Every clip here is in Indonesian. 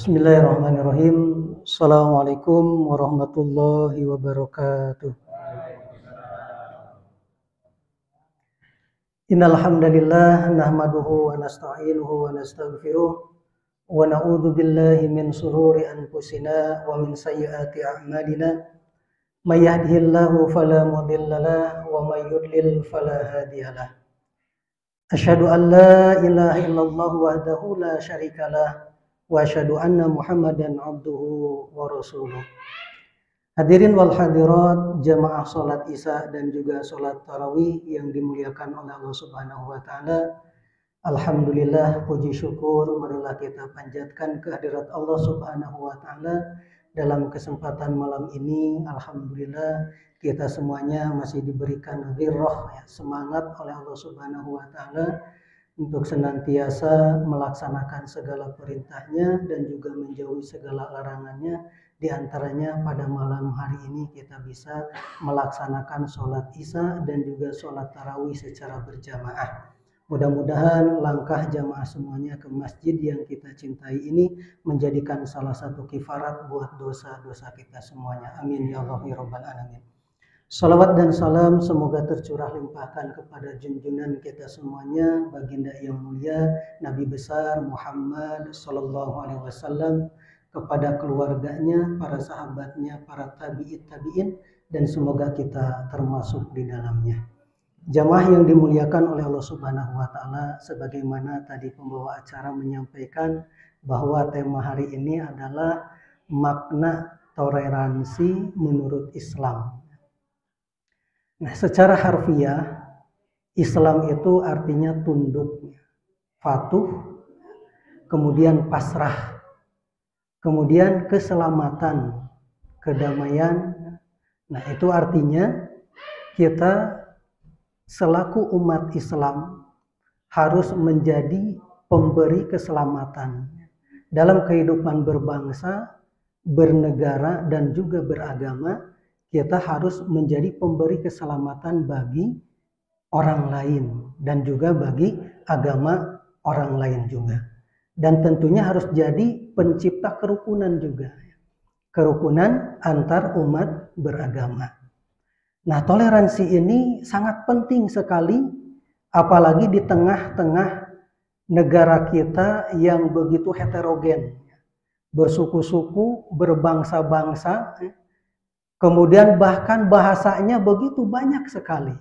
Bismillahirrahmanirrahim. Assalamualaikum warahmatullahi wabarakatuh. Innal hamdalillah nahmaduhu wa nasta'inuhu wa nastaghfiruh wa na'udzu billahi min shururi anfusina wa min sayyiati a'malina. May yahdihillahu fala mudhillalah wa may yudlil fala hadiyalah. Asyhadu an la ilaha illallah wahdahu la syarikalah wa asyhadu anna Muhammadan abduhu wa rasuluh. Hadirin wal hadirat, jamaah salat Isya dan juga salat tarawih yang dimuliakan oleh Allah Subhanahu wa taala. Alhamdulillah, puji syukur marilah kita panjatkan kehadirat Allah Subhanahu wa taala dalam kesempatan malam ini. Alhamdulillah, kita semuanya masih diberikan ghirrah, semangat oleh Allah Subhanahu wa taala untuk senantiasa melaksanakan segala perintahnya dan juga menjauhi segala larangannya. Di antaranya pada malam hari ini kita bisa melaksanakan sholat Isya dan juga sholat tarawih secara berjamaah. Mudah-mudahan langkah jamaah semuanya ke masjid yang kita cintai ini menjadikan salah satu kifarat buat dosa-dosa kita semuanya. Amin ya Allah ya Rabbal Alamin. Salawat dan salam semoga tercurah limpahkan kepada junjungan kita semuanya, baginda yang mulia Nabi besar Muhammad sallallahu alaihi wasallam, kepada keluarganya, para sahabatnya, para tabi'in, dan semoga kita termasuk di dalamnya. Jamaah yang dimuliakan oleh Allah Subhanahu wa taala, sebagaimana tadi pembawa acara menyampaikan bahwa tema hari ini adalah makna toleransi menurut Islam. Nah, secara harfiah Islam itu artinya tunduk, patuh, kemudian pasrah, kemudian keselamatan, kedamaian. Nah, itu artinya kita selaku umat Islam harus menjadi pemberi keselamatan dalam kehidupan berbangsa, bernegara, dan juga beragama. Kita harus menjadi pemberi keselamatan bagi orang lain dan juga bagi agama orang lain juga. Dan tentunya harus jadi pencipta kerukunan juga. Kerukunan antar umat beragama. Nah, toleransi ini sangat penting sekali, apalagi di tengah-tengah negara kita yang begitu heterogen, bersuku-suku, berbangsa-bangsa, kemudian bahkan bahasanya begitu banyak sekali.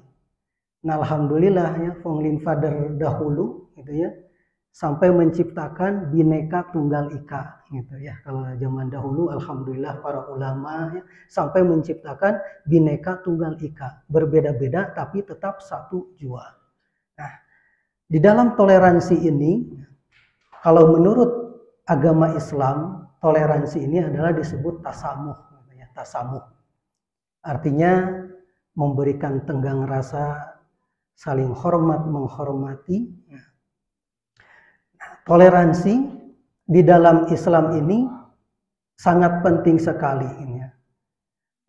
Nah, alhamdulillah ya, Fonglin Father dahulu gitu ya, sampai menciptakan Bhinneka Tunggal Ika gitu ya. Kalau zaman dahulu alhamdulillah para ulama ya, sampai menciptakan Bhinneka Tunggal Ika, berbeda-beda tapi tetap satu jua. Nah, di dalam toleransi ini, kalau menurut agama Islam, toleransi ini adalah disebut tasamuh gitu ya, tasamuh. Artinya memberikan tenggang rasa, saling hormat menghormati. Toleransi di dalam Islam ini sangat penting sekali ini.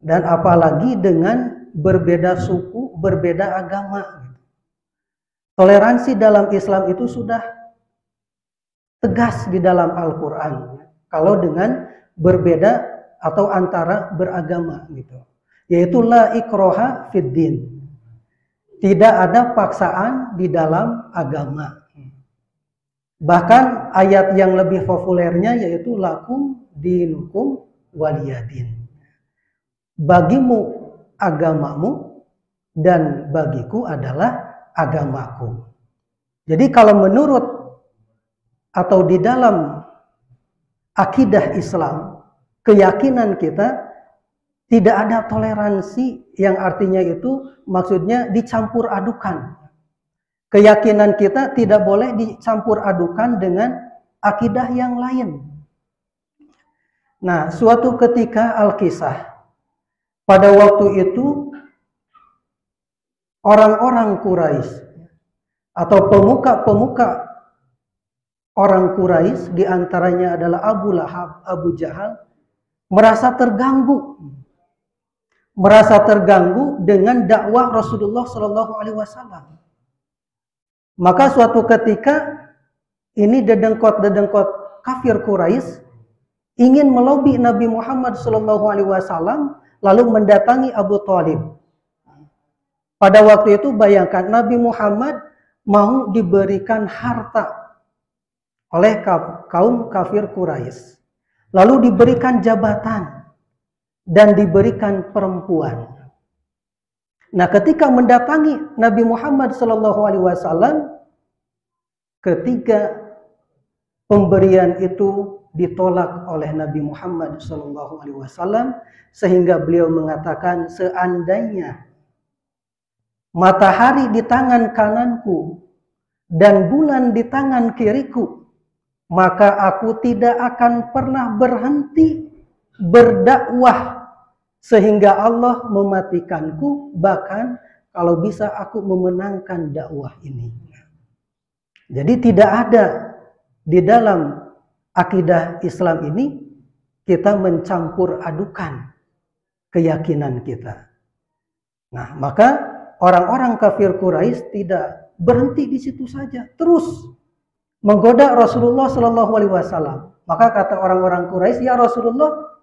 Dan apalagi dengan berbeda suku, berbeda agama. Toleransi dalam Islam itu sudah tegas di dalam Al-Quran. Kalau dengan berbeda atau antara beragama gitu. Yaitu la ikroha fid din. Tidak ada paksaan di dalam agama. Bahkan ayat yang lebih populernya yaitu lakum dinukum waliyadin. Bagimu agamamu dan bagiku adalah agamaku. Jadi kalau menurut atau di dalam akidah Islam, keyakinan kita, tidak ada toleransi yang artinya itu maksudnya dicampur adukan. Keyakinan kita tidak boleh dicampur adukan dengan akidah yang lain. Nah, suatu ketika Al-Kisah, pada waktu itu orang-orang Quraisy atau pemuka-pemuka orang Quraisy, diantaranya adalah Abu Lahab, Abu Jahal, merasa terganggu dengan dakwah Rasulullah Shallallahu Alaihi Wasallam. Maka suatu ketika ini dedengkot kafir Quraisy ingin melobi Nabi Muhammad SAW, lalu mendatangi Abu Thalib. Pada waktu itu bayangkan Nabi Muhammad mau diberikan harta oleh kaum kafir Quraisy, lalu diberikan jabatan dan diberikan perempuan. Nah, ketika mendatangi Nabi Muhammad SAW, ketiga pemberian itu ditolak oleh Nabi Muhammad SAW, sehingga beliau mengatakan, seandainya matahari di tangan kananku dan bulan di tangan kiriku, maka aku tidak akan pernah berhenti berdakwah sehingga Allah mematikanku, bahkan kalau bisa aku memenangkan dakwah ini. Jadi tidak ada di dalam akidah Islam ini kita mencampur adukan keyakinan kita. Nah, maka orang-orang kafir Quraisy tidak berhenti di situ saja, terus menggoda Rasulullah SAW. Maka kata orang-orang Quraisy, ya Rasulullah,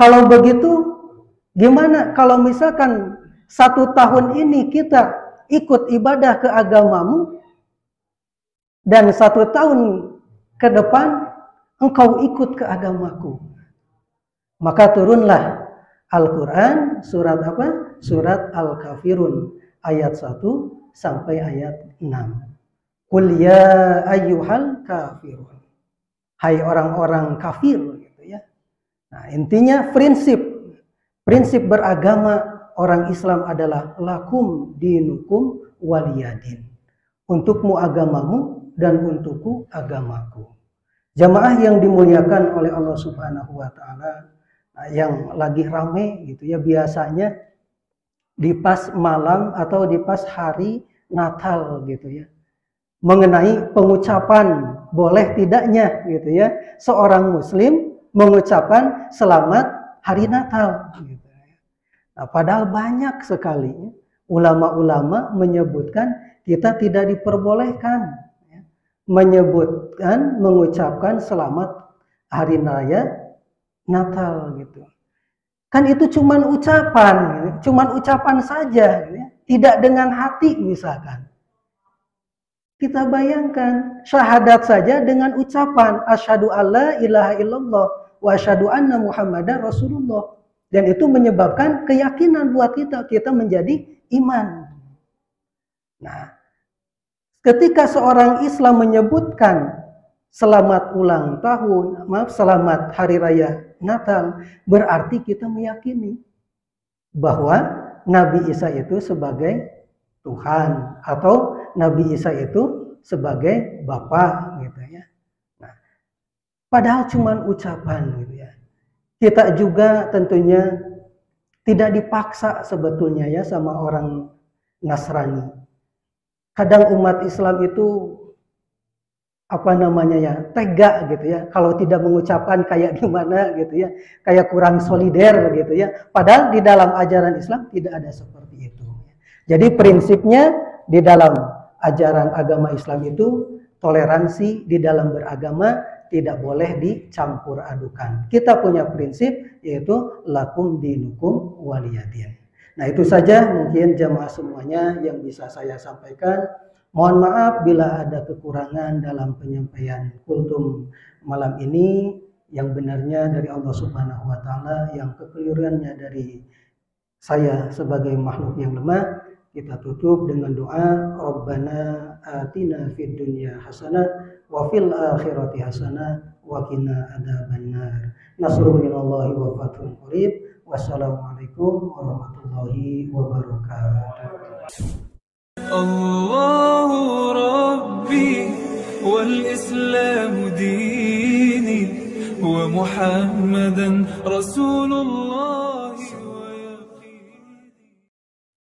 kalau begitu gimana kalau misalkan 1 tahun ini kita ikut ibadah ke agamamu dan 1 tahun ke depan engkau ikut ke agamaku? Maka turunlah Al-Quran, surat apa? Surat Al-Kafirun, ayat 1 sampai ayat 6. Qul ya ayyuhal kafirun. Hai orang-orang kafir, gitu ya. Nah, intinya prinsip beragama orang Islam adalah lakum dinukum waliyadin. Untukmu agamamu dan untukku agamaku. Jamaah yang dimuliakan oleh Allah Subhanahu wa taala, yang lagi rame gitu ya, biasanya di pas malam atau di pas hari Natal gitu ya, mengenai pengucapan boleh tidaknya gitu ya seorang muslim mengucapkan selamat hari Natal gitu. Nah, padahal banyak sekali ulama-ulama menyebutkan kita tidak diperbolehkan ya, mengucapkan selamat hari raya Natal gitu. Kan itu cuman ucapan saja, ya. Tidak dengan hati misalkan. Kita bayangkan syahadat saja dengan ucapan asyhadu alla ilaha illallah wa asyhadu anna muhammadar rasulullah, dan itu menyebabkan keyakinan buat kita menjadi iman. Nah, ketika seorang Islam menyebutkan selamat ulang tahun, selamat hari raya Natal, berarti kita meyakini bahwa Nabi Isa itu sebagai Tuhan atau Nabi Isa itu sebagai Bapa gitu ya. Nah, padahal cuman ucapan gitu ya. Kita juga tentunya tidak dipaksa sebetulnya ya sama orang Nasrani. Kadang umat Islam itu tega gitu ya, kalau tidak mengucapkan kayak gimana gitu ya, kayak kurang solider gitu ya, padahal di dalam ajaran Islam tidak ada seperti itu. Jadi prinsipnya di dalam ajaran agama Islam itu toleransi di dalam beragama tidak boleh dicampur adukan. Kita punya prinsip yaitu lakum dinukum waliyadin. Nah, itu saja mungkin jamaah semuanya yang bisa saya sampaikan. Mohon maaf bila ada kekurangan dalam penyampaian kultum malam ini. Yang benarnya dari Allah Subhanahu wa taala, yang kekeliruannya dari saya sebagai makhluk yang lemah. Kita tutup dengan doa, Rabbana atina fid dunya hasanah wa fil akhirati hasanah wa qina adzabannar. Nasrun minallahi wa fathun qarib. Wassalamualaikum warahmatullahi wabarakatuh. الله ربي والإسلام ديني ومحمدا رسول الله.